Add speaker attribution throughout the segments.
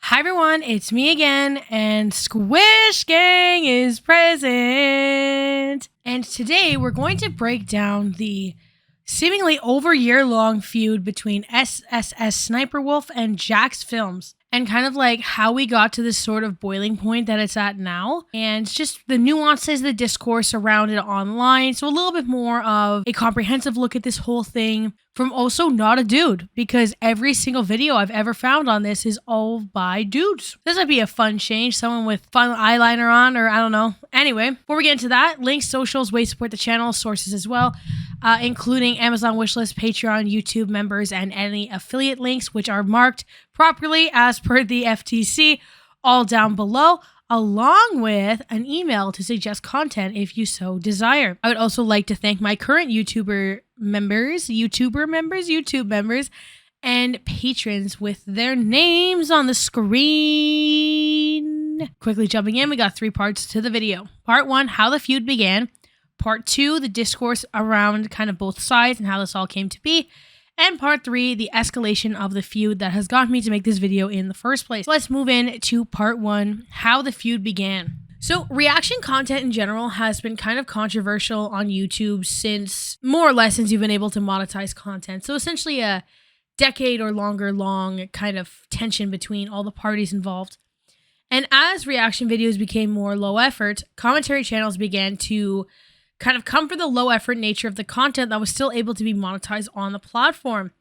Speaker 1: Hi everyone, it's me again, and Squish Gang is present. And today we're going to break down the seemingly over year-long feud between SSSniperwolf and Jacksfilms, and kind of like how we got to this sort of boiling point that it's at now, and just the nuances, the discourse around it online. So a little bit more of a comprehensive look at this whole thing from also not a dude, because every single video I've ever found on this is all by dudes. This might be a fun change, someone with fun eyeliner on, or I don't know. Anyway, before we get into that, links, socials, ways to support the channel, sources as well, including Amazon wishlist, Patreon, YouTube members, and any affiliate links, which are marked properly as per the FTC, all down below, along with an email to suggest content if you so desire. I would also like to thank my current YouTube members, and patrons with their names on the screen. Quickly jumping in, we got 3 parts to the video. Part 1, how the feud began. Part 2, the discourse around kind of both sides and how this all came to be. And part 3, the escalation of the feud that has got me to make this video in the first place. Let's move in to part 1, how the feud began. So reaction content in general has been kind of controversial on YouTube since, more or less, since you've been able to monetize content. So essentially a decade or longer long kind of tension between all the parties involved. And as reaction videos became more low effort, commentary channels began to kind of come for the low effort nature of the content that was still able to be monetized on the platform.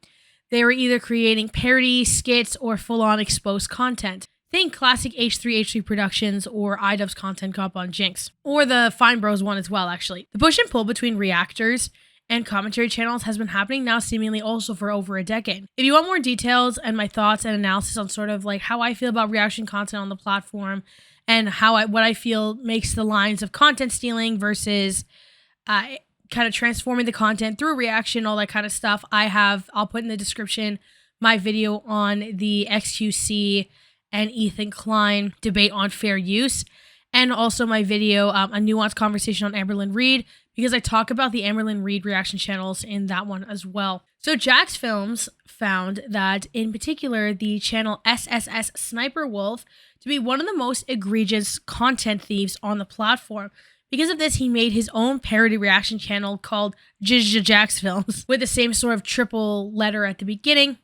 Speaker 1: They were either creating parody, skits, or full-on exposed content. Think classic H3 Productions or iDubbbz content cop on Jinx. Or the Fine Bros one as well, actually. The push and pull between reactors and commentary channels has been happening now seemingly also for over a decade. If you want more details and my thoughts and analysis on sort of like how I feel about reaction content on the platform and what I feel makes the lines of content stealing versus kind of transforming the content through reaction, all that kind of stuff, I'll put in the description my video on the XQC and Ethan Klein debate on fair use, and also my video, a nuanced conversation on Amberlynn Reid, because I talk about the Amberlynn Reid reaction channels in that one as well. So Jacksfilms found that, in particular, the channel SSSniperwolf to be one of the most egregious content thieves on the platform. Because of this, he made his own parody reaction channel called Jacksfilms with the same sort of triple letter at the beginning.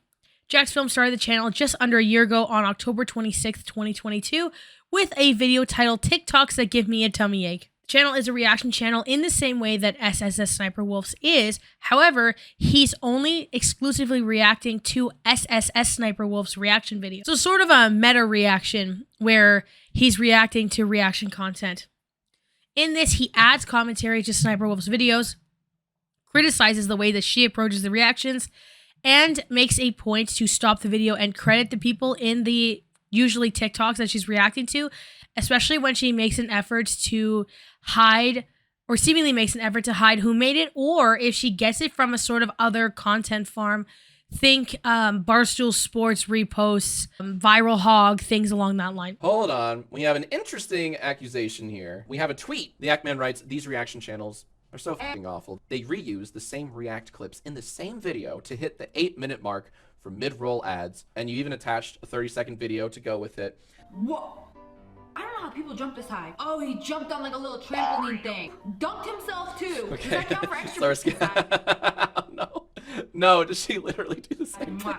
Speaker 1: Jacksfilms started the channel just under a year ago on October 26th, 2022 with a video titled TikToks That Give Me a Tummy Ache. The channel is a reaction channel in the same way that SSSniperwolf's is. However, he's only exclusively reacting to SSSniperwolf's reaction videos. So sort of a meta reaction where he's reacting to reaction content. In this, he adds commentary to Sniperwolf's videos, criticizes the way that she approaches the reactions, and makes a point to stop the video and credit the people in the usually TikToks that she's reacting to, especially when she makes an effort to hide, or seemingly makes an effort to hide who made it, or if she gets it from a sort of other content farm. Think Barstool Sports reposts, Viral Hog, things along that line.
Speaker 2: Hold on. We have an interesting accusation here. We have a tweet. The Ackman writes, "These reaction channels are so fucking awful. They reuse the same react clips in the same video to hit the 8-minute mark for mid-roll ads. And you even attached a 30-second video to go with it."
Speaker 3: Whoa. I don't know how people jump this high. Oh, he jumped on like a little trampoline thing. Dunked himself too.
Speaker 2: Okay.
Speaker 3: Does that count for extra
Speaker 2: No. No, does she literally do the same thing?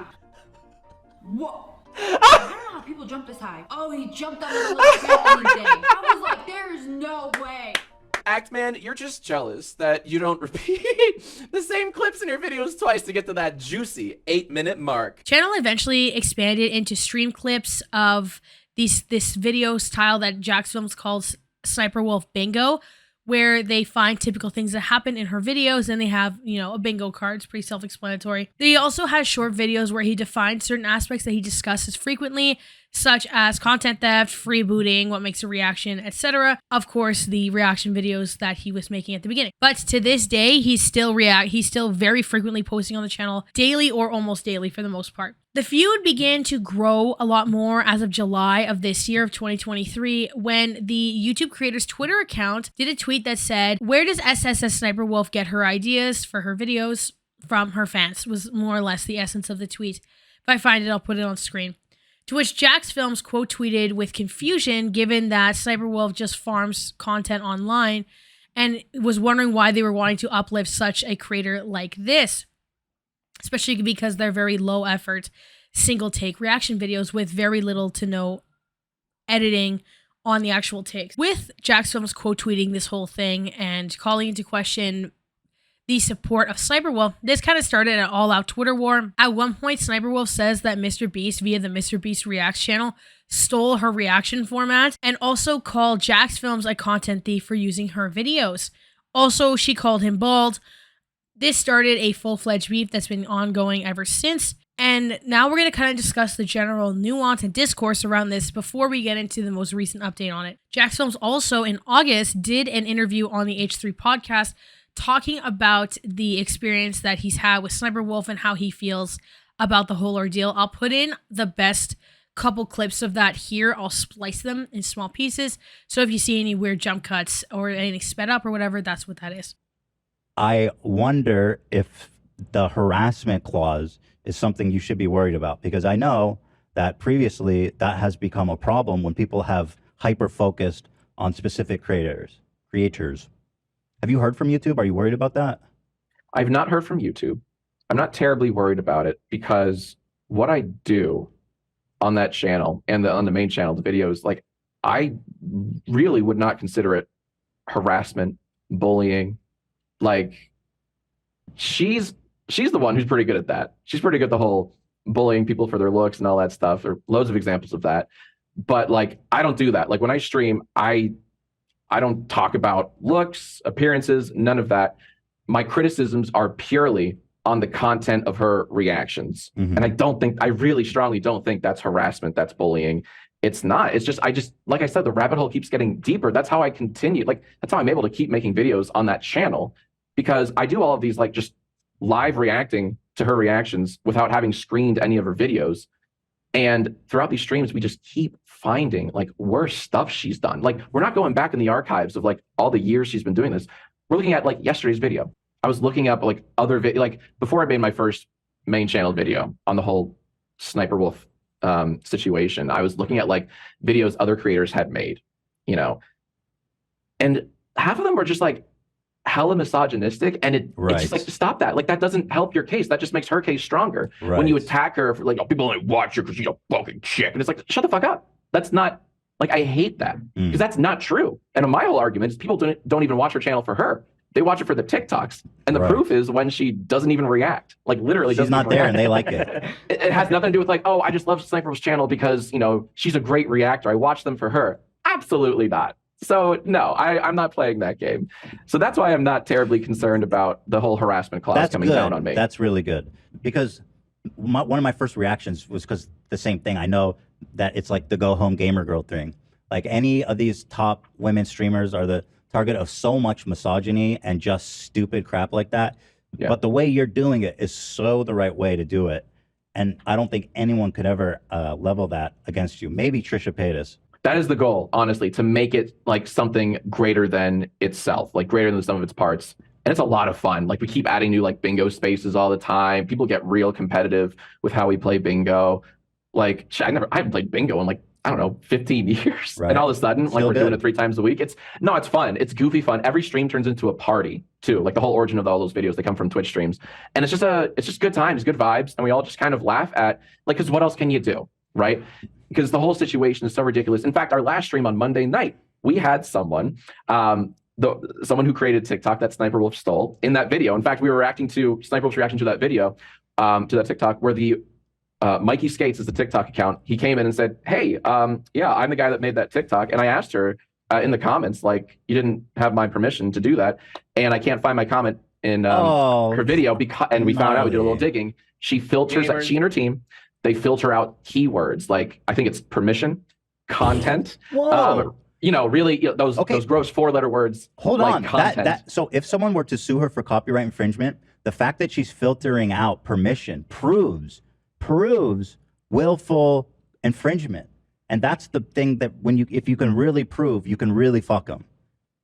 Speaker 3: Whoa. I don't know how people jump this high. Oh, he jumped on like a little trampoline thing. I was like, there's no way.
Speaker 2: Actman, you're just jealous that you don't repeat the same clips in your videos twice to get to that juicy 8-minute mark.
Speaker 1: Channel eventually expanded into stream clips of this video style that Jacksfilms calls Sniperwolf Bingo, where they find typical things that happen in her videos and they have, you know, a bingo card. It's pretty self-explanatory. He also has short videos where he defines certain aspects that he discusses frequently, such as content theft, freebooting, what makes a reaction, etc. Of course, the reaction videos that he was making at the beginning. But to this day, he's still very frequently posting on the channel daily or almost daily for the most part. The feud began to grow a lot more as of July of this year of 2023 when the YouTube creator's Twitter account did a tweet that said, "Where does SSSniperwolf get her ideas for her videos from her fans?" was more or less the essence of the tweet. If I find it, I'll put it on screen. To which Jacksfilms quote tweeted with confusion, given that SSSniperwolf just farms content online, and was wondering why they were wanting to uplift such a creator like this, especially because they're very low effort, single take reaction videos with very little to no editing on the actual takes. With Jacksfilms quote tweeting this whole thing and calling into question the support of SSniperwolf, this kind of started an all-out Twitter war. At one point, SSniperwolf says that Mr. Beast, via the Mr. Beast Reacts channel, stole her reaction format and also called Jacksfilms a content thief for using her videos. Also, she called him bald. This started a full-fledged beef that's been ongoing ever since. And now we're going to kind of discuss the general nuance and discourse around this before we get into the most recent update on it. Jacksfilms also in August did an interview on the H3 podcast talking about the experience that he's had with SSniperwolf and how he feels about the whole ordeal. I'll put in the best couple clips of that here. I'll splice them in small pieces. So if you see any weird jump cuts or anything sped up or whatever, that's what that is.
Speaker 4: I wonder if the harassment clause is something you should be worried about, because I know that previously that has become a problem when people have hyper-focused on specific creators. Have you heard from YouTube? Are you worried about that?
Speaker 2: I've not heard from YouTube. I'm not terribly worried about it because what I do on that channel and on the main channel, the videos, like I really would not consider it harassment, bullying. Like she's the one who's pretty good at that. She's pretty good at the whole bullying people for their looks and all that stuff. There are loads of examples of that. But like I don't do that. Like when I stream, I don't talk about looks, appearances, none of that. My criticisms are purely on the content of her reactions. And I really strongly don't think that's harassment, that's bullying. It's not. It's just, like I said, the rabbit hole keeps getting deeper. That's how I continue. Like, that's how I'm able to keep making videos on that channel, because I do all of these, like, just live reacting to her reactions without having screened any of her videos. And throughout these streams, we just keep finding like worse stuff she's done. Like we're not going back in the archives of like all the years she's been doing this. We're looking at like yesterday's video. I was looking up like other like before I made my first main channel video on the whole SSniperwolf situation. I was looking at like videos other creators had made, you know, and half of them were just like hella misogynistic, and it's just like, stop that. Like that doesn't help your case. That just makes her case stronger. When you attack her for like, oh, people only watch her because she's a fucking chick, and it's like, shut the fuck up. That's not, like, I hate that because that's not true. And my whole argument is people don't even watch her channel for her. They watch it for the TikToks. And the proof is when she doesn't even react. Like literally
Speaker 4: she's not there and they like it.
Speaker 2: It has nothing to do with like, oh, I just love SSniperwolf's channel because, you know, she's a great reactor. I watch them for her. Absolutely not. So no, I'm not playing that game. So that's why I'm not terribly concerned about the whole harassment clause coming down on me.
Speaker 4: That's really good. Because one of my first reactions was because the same thing. I know that it's like the go home gamer girl thing. Like any of these top women streamers are the target of so much misogyny and just stupid crap like that. Yeah. But the way you're doing it is so the right way to do it. And I don't think anyone could ever level that against you. Maybe Trisha Paytas.
Speaker 2: That is the goal, honestly, to make it like something greater than itself, like greater than the sum of its parts. And it's a lot of fun. Like we keep adding new like bingo spaces all the time. People get real competitive with how we play bingo. Like I haven't played bingo in like, I don't know, 15 years. And all of a sudden, like we're doing it 3 times a week. It's fun. It's goofy fun. Every stream turns into a party too. Like the whole origin of all those videos, they come from Twitch streams. And it's just good times, good vibes. And we all just kind of laugh at like, cause what else can you do? Right? Because the whole situation is so ridiculous. In fact, our last stream on Monday night, we had someone, someone who created TikTok that SSniperwolf stole in that video. In fact, we were reacting to SSniperwolf's reaction to that video, to that TikTok, where the Mikey Skates is the TikTok account. He came in and said, hey, yeah, I'm the guy that made that TikTok. And I asked her in the comments, like, you didn't have my permission to do that. And I can't find my comment in her video because, and we found out, we did a little digging. She filters, she and her team, they filter out keywords. Like, I think it's permission, content, you know, really those gross 4-letter words.
Speaker 4: Hold on.
Speaker 2: Content.
Speaker 4: So if someone were to sue her for copyright infringement, the fact that she's filtering out permission proves willful infringement. And that's the thing that if you can really prove, you can really fuck them.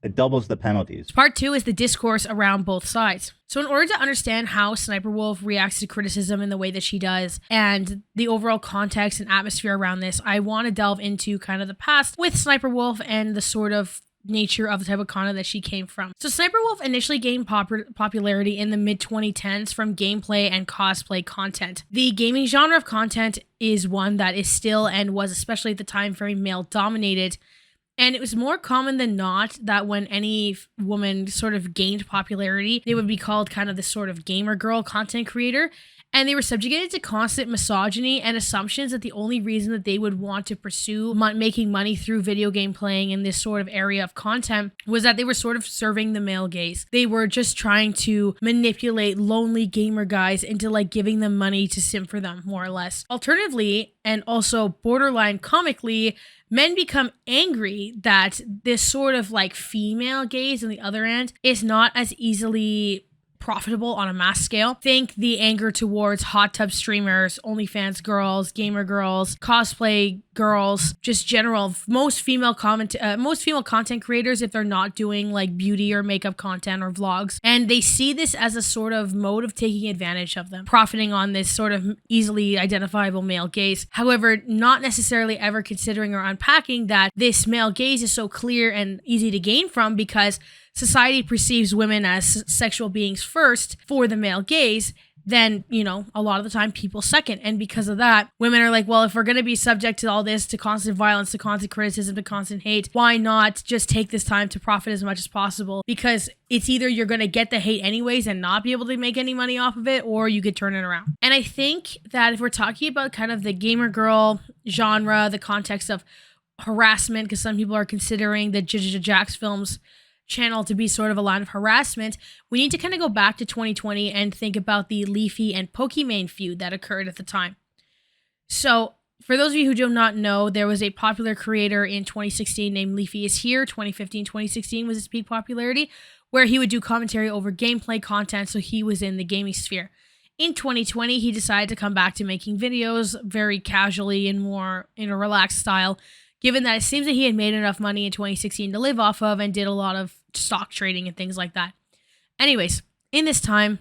Speaker 4: It doubles the penalties.
Speaker 1: Part 2 is the discourse around both sides. So in order to understand how Sniperwolf reacts to criticism in the way that she does and the overall context and atmosphere around this, I want to delve into kind of the past with Sniperwolf and the sort of nature of the type of content that she came from. So Sniperwolf initially gained popularity in the mid-2010s from gameplay and cosplay content. The gaming genre of content is one that is still and was especially at the time very male-dominated. And it was more common than not that when any woman sort of gained popularity, they would be called kind of this sort of gamer girl content creator. And they were subjugated to constant misogyny and assumptions that the only reason that they would want to pursue making money through video game playing in this sort of area of content was that they were sort of serving the male gaze. They were just trying to manipulate lonely gamer guys into like giving them money to simp for them, more or less. Alternatively, and also borderline comically, men become angry that this sort of like female gaze on the other end is not as easily profitable on a mass scale. Think the anger towards hot tub streamers, OnlyFans girls, gamer girls, cosplay girls, just general most female content creators if they're not doing like beauty or makeup content or vlogs, and they see this as a sort of mode of taking advantage of them, profiting on this sort of easily identifiable male gaze. However, not necessarily ever considering or unpacking that this male gaze is so clear and easy to gain from because society perceives women as sexual beings first for the male gaze, then, you know, a lot of the time people second. And because of that, women are like, well, if we're going to be subject to all this, to constant violence, to constant criticism, to constant hate, why not just take this time to profit as much as possible? Because it's either you're going to get the hate anyways and not be able to make any money off of it, or you could turn it around. And I think that if we're talking about kind of the gamer girl genre, the context of harassment, because some people are considering the Jacksfilms channel to be sort of a line of harassment, we need to kind of go back to 2020 and think about the Leafy and Pokimane feud that occurred at the time. So for those of you who do not know, there was a popular creator in 2016 named Leafy is Here. 2015, 2016 was his peak popularity, where he would do commentary over gameplay content, so he was in the gaming sphere. In 2020, he decided to come back to making videos very casually and more in a relaxed style, given that it seems that he had made enough money in 2016 to live off of and did a lot of stock trading and things like that. Anyways, in this time,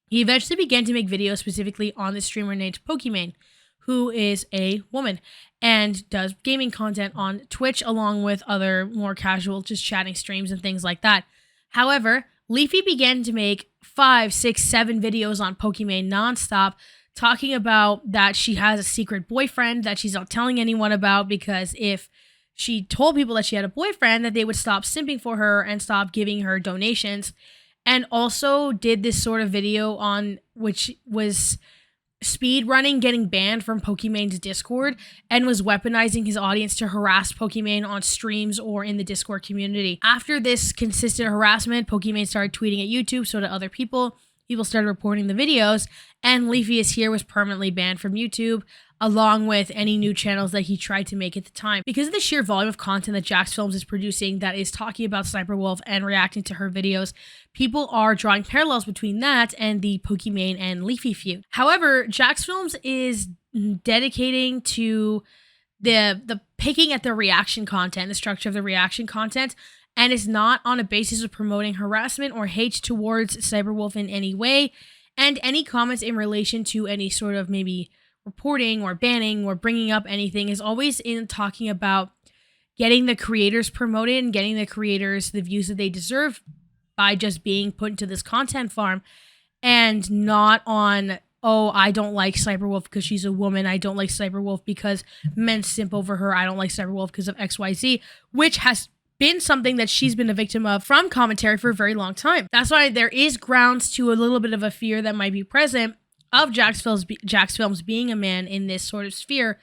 Speaker 1: he eventually began to make videos specifically on the streamer named Pokimane, who is a woman and does gaming content on Twitch along with other more casual just chatting streams and things like that. However, Leafy began to make 5, 6, 7 videos on Pokimane nonstop, talking about that she has a secret boyfriend that she's not telling anyone about, because if she told people that she had a boyfriend, that they would stop simping for her and stop giving her donations. And also did this sort of video on which was speed running, getting banned from Pokimane's Discord, and was weaponizing his audience to harass Pokimane on streams or in the Discord community. After this consistent harassment, Pokimane started tweeting at YouTube, so did other people. People started reporting the videos, and Leafy is Here was permanently banned from YouTube, along with any new channels that he tried to make at the time. Because of the sheer volume of content that Jacksfilms is producing that is talking about Sniperwolf and reacting to her videos, people are drawing parallels between that and the Pokimane and Leafy feud. However, Jacksfilms is dedicating to the picking at the reaction content, the structure of the reaction content, and is not on a basis of promoting harassment or hate towards Sniperwolf in any way. And any comments in relation to any sort of maybe reporting or banning or bringing up anything is always in talking about getting the creators promoted and getting the creators the views that they deserve by just being put into this content farm, and not on, oh, I don't like Sniperwolf because she's a woman. I don't like Sniperwolf because men simp over her. I don't like Sniperwolf because of XYZ, which has been something that she's been a victim of from commentary for a very long time. That's why there is grounds to a little bit of a fear that might be present of Jacksfilms being a man in this sort of sphere,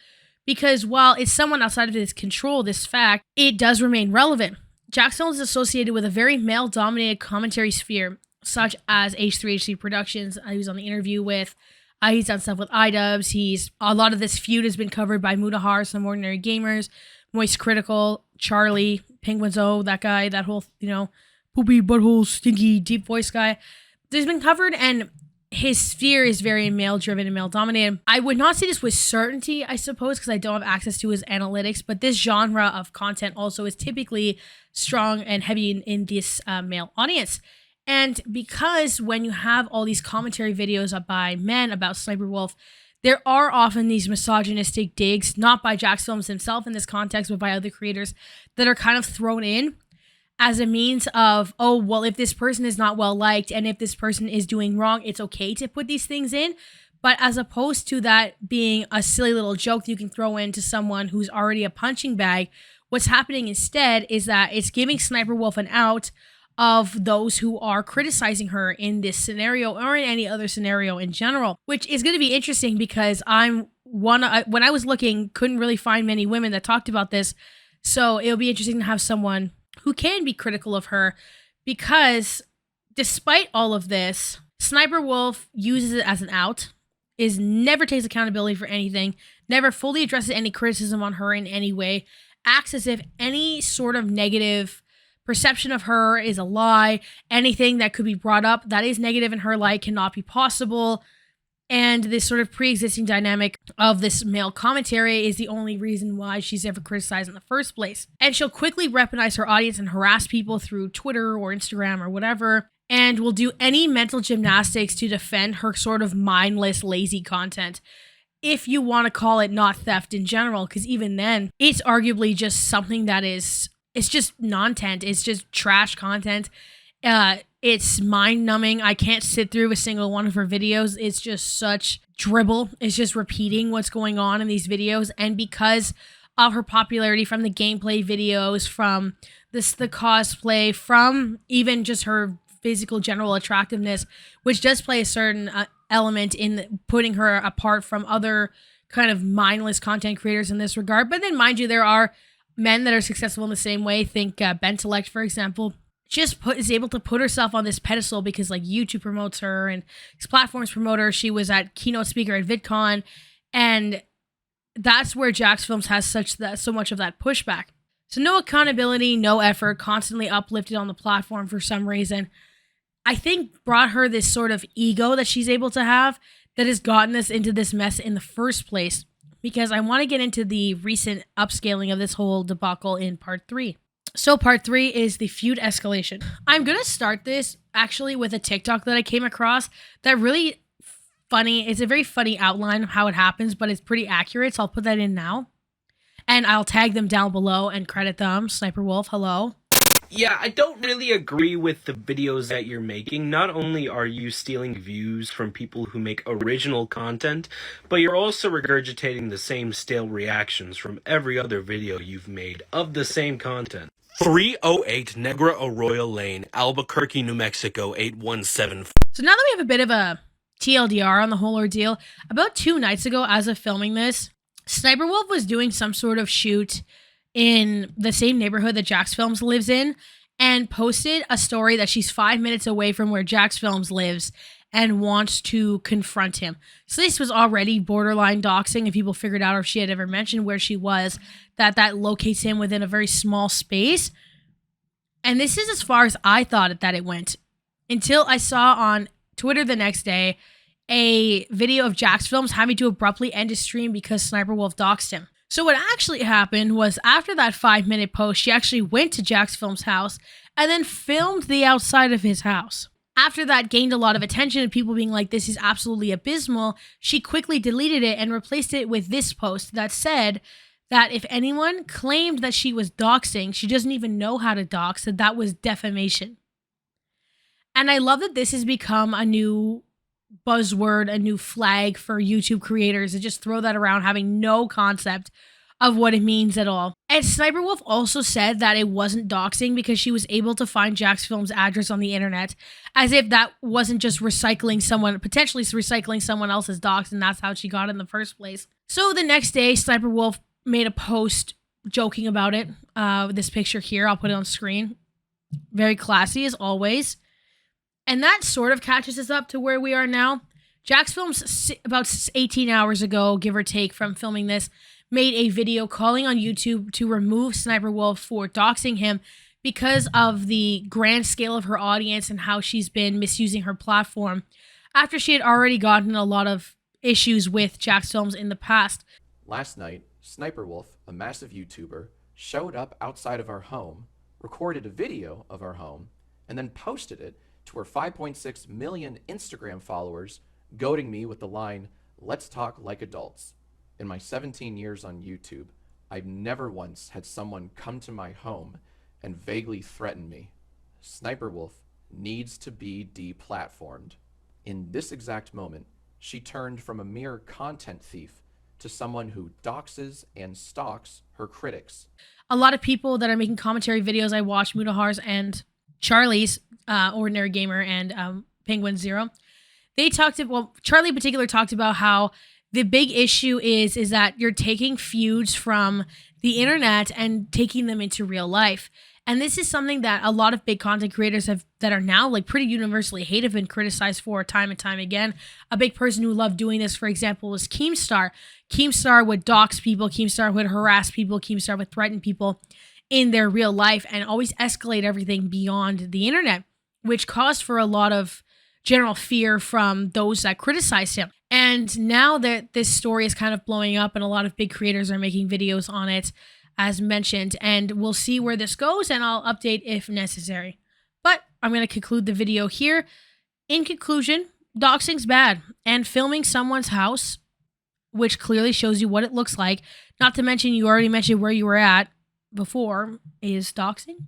Speaker 1: because while it's someone outside of his control, this fact, it does remain relevant. Jacksfilms is associated with a very male-dominated commentary sphere, such as H3HC Productions, he was on the interview with. He's done stuff with iDubbbz. A lot of this feud has been covered by Mudahar, Some Ordinary Gamers, Moist Critical, Charlie, Penguinzo, that guy, that whole, poopy, butthole, stinky, deep voice guy. There's been covered, and his sphere is very male-driven and male-dominated. I would not say this with certainty, I suppose, because I don't have access to his analytics, but this genre of content also is typically strong and heavy in this male audience. And because when you have all these commentary videos by men about Sniperwolf, there are often these misogynistic digs, not by Jacksfilms himself in this context, but by other creators that are kind of thrown in as a means of, oh, well, if this person is not well liked and if this person is doing wrong, it's okay to put these things in. But as opposed to that being a silly little joke that you can throw into someone who's already a punching bag, what's happening instead is that it's giving Sniperwolf an out of those who are criticizing her in this scenario or in any other scenario in general, which is going to be interesting because when I was looking, couldn't really find many women that talked about this. So it'll be interesting to have someone who can be critical of her, because despite all of this, Sniperwolf uses it as an out, never takes accountability for anything, never fully addresses any criticism on her in any way, acts as if any sort of negative perception of her is a lie, anything that could be brought up that is negative in her light cannot be possible. And this sort of pre-existing dynamic of this male commentary is the only reason why she's ever criticized in the first place. And she'll quickly weaponize her audience and harass people through Twitter or Instagram or whatever, and will do any mental gymnastics to defend her sort of mindless, lazy content. If you want to call it not theft in general, because even then, it's arguably just something that it's just non-tent. It's just trash content. It's mind-numbing. I can't sit through a single one of her videos. It's just such dribble. It's just repeating what's going on in these videos. And because of her popularity from the gameplay videos, from the cosplay, from even just her physical general attractiveness, which does play a certain element in putting her apart from other kind of mindless content creators in this regard. But then, mind you, there are men that are successful in the same way. Think Bentelect, for example, is able to put herself on this pedestal because like YouTube promotes her and these platforms promote her. She was at keynote speaker at VidCon, and that's where Jacksfilms has so much of that pushback. So no accountability, no effort, constantly uplifted on the platform for some reason. I think brought her this sort of ego that she's able to have that has gotten us into this mess in the first place, because I want to get into the recent upscaling of this whole debacle in part 3. So part 3 is the feud escalation. I'm going to start this actually with a TikTok that I came across that really funny. It's a very funny outline of how it happens, but it's pretty accurate. So I'll put that in now. And I'll tag them down below and credit them. Sniperwolf, hello.
Speaker 5: Yeah, I don't really agree with the videos that you're making. Not only are you stealing views from people who make original content, but you're also regurgitating the same stale reactions from every other video you've made of the same content. 308 Negra Arroyo Lane, Albuquerque, New Mexico, 817.
Speaker 1: So now that we have a bit of a TLDR on the whole ordeal, about 2 nights ago as of filming this, Sniperwolf was doing some sort of shoot in the same neighborhood that Jacksfilms lives in, and posted a story that she's 5 minutes away from where Jacksfilms lives and wants to confront him. So this was already borderline doxing if people figured out, or if she had ever mentioned where she was, that locates him within a very small space. And this is as far as I thought that it went, until I saw on Twitter the next day a video of Jacksfilms having to abruptly end his stream because Sniperwolf doxed him. So what actually happened was, after that 5-minute post, she actually went to Jacksfilms' house and then filmed the outside of his house. After that gained a lot of attention and people being like, this is absolutely abysmal, she quickly deleted it and replaced it with this post that said that if anyone claimed that she was doxing, she doesn't even know how to dox, that was defamation. And I love that this has become a new buzzword, a new flag for YouTube creators to just throw that around, having no concept of what it means at all. And Sniperwolf also said that it wasn't doxing because she was able to find Jacksfilms' address on the internet, as if that wasn't just potentially recycling someone else's dox, and that's how she got it in the first place. So the next day, Sniperwolf made a post joking about it. This picture here, I'll put it on screen. Very classy as always. And that sort of catches us up to where we are now. Jacksfilms, about 18 hours ago, give or take, from filming this, made a video calling on YouTube to remove Sniperwolf for doxing him because of the grand scale of her audience and how she's been misusing her platform after she had already gotten a lot of issues with Jacksfilms in the past.
Speaker 2: Last night, Sniperwolf, a massive YouTuber, showed up outside of our home, recorded a video of our home, and then posted it to her 5.6 million Instagram followers, goading me with the line, "Let's talk like adults." In my 17 years on YouTube, I've never once had someone come to my home and vaguely threaten me. Sniperwolf needs to be deplatformed. In this exact moment, she turned from a mere content thief to someone who doxes and stalks her critics.
Speaker 1: A lot of people that are making commentary videos, I watch Mudahars and Charlie's, Ordinary Gamer, and Penguin Zero. They talked about, well, Charlie in particular talked about how the big issue is that you're taking feuds from the internet and taking them into real life. And this is something that a lot of big content creators that are now like pretty universally hate have been criticized for time and time again. A big person who loved doing this, for example, was Keemstar. Keemstar would dox people, Keemstar would harass people, Keemstar would threaten people in their real life and always escalate everything beyond the internet, which caused for a lot of general fear from those that criticized him. And now that this story is kind of blowing up and a lot of big creators are making videos on it, as mentioned, and we'll see where this goes and I'll update if necessary. But I'm going to conclude the video here. In conclusion, doxing's bad, and filming someone's house, which clearly shows you what it looks like, not to mention you already mentioned where you were at before, is doxing.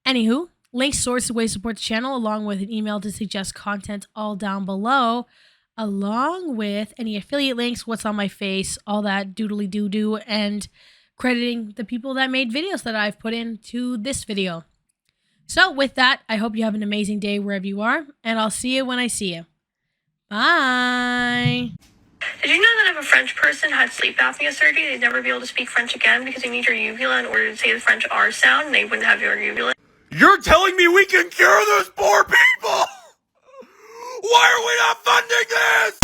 Speaker 1: Anywho, links, sources, ways to support the channel, along with an email to suggest content all down below, along with any affiliate links, what's on my face, all that doodly doo-doo, and crediting the people that made videos that I've put into this video. So with that, I hope you have an amazing day wherever you are, and I'll see you when I see you. Bye!
Speaker 6: Did you know that if a French person had sleep apnea surgery, they'd never be able to speak French again because you need your uvula in order to say the French R sound, and they wouldn't have your uvula?
Speaker 7: You're telling me we can cure those poor people? Why are we not funding this?